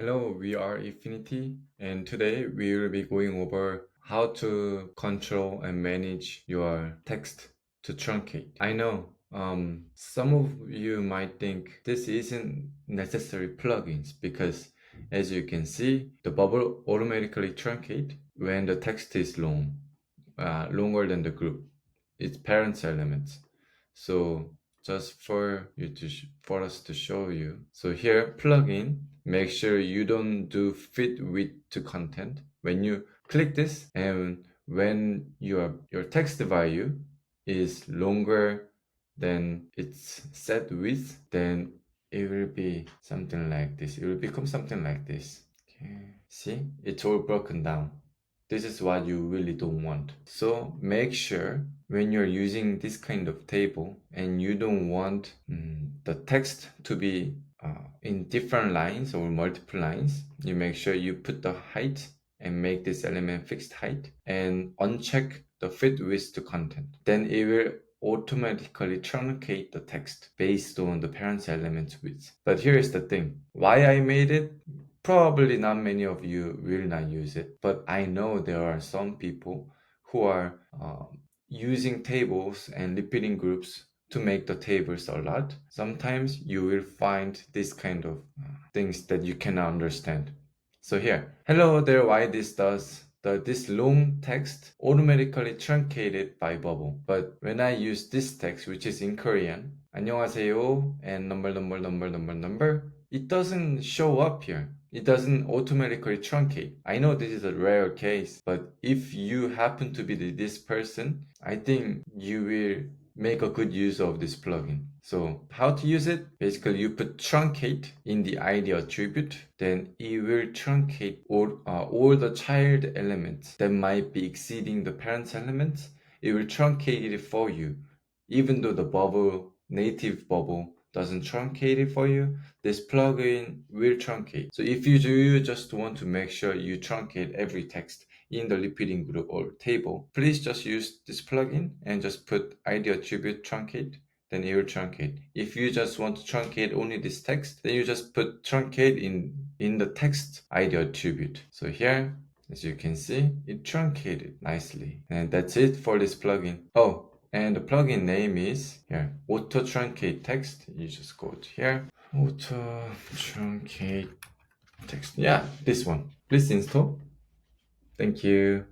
Hello, we are Infinity, and today we will be going over how to control and manage your text to truncate. I know some of you might think this isn't necessary plugins because, as you can see, the bubble automatically truncate when the text is longer than the group, its parents elements. So just for you to for us to show you. So here plugin, make sure you don't do fit width to content. When you click this and when your text value is longer than its set width, then it will be something like this. It will become something like this. Okay. See, it's all broken down. This is what you really don't want. So make sure when you're using this kind of table and you don't want the text to be in different lines or multiple lines, you make sure you put the height and make this element fixed height and uncheck the fit width to content. Then it will automatically truncate the text based on the parent element's width. But here's the thing. Why I made it? Probably not many of you will not use it, but I know there are some people who are using tables and repeating groups to make the tables a lot. Sometimes you will find this kind of things that you cannot understand. So here, hello there, why this does this long text automatically truncated by bubble. But when I use this text, which is in Korean, 안녕하세요 and number, it doesn't show up here. It doesn't automatically truncate. I know this is a rare case, but if you happen to be this person, I think you will make a good use of this plugin. So how to use it? Basically, you put truncate in the ID attribute, then it will truncate all the child elements that might be exceeding the parent elements. It will truncate it for you. Even though the bubble, native bubble, doesn't truncate it for you, this plugin will truncate. So if you just want to make sure you truncate every text in the repeating group or table, please just use this plugin and just put ID attribute truncate, then it will truncate. If you just want to truncate only this text, then you just put truncate in the text ID attribute. So here, as you can see, it truncated nicely. And that's it for this plugin. Oh, and the plugin name is here, auto truncate text. You just go to here, auto truncate text. Yeah, this one. Please install. Thank you.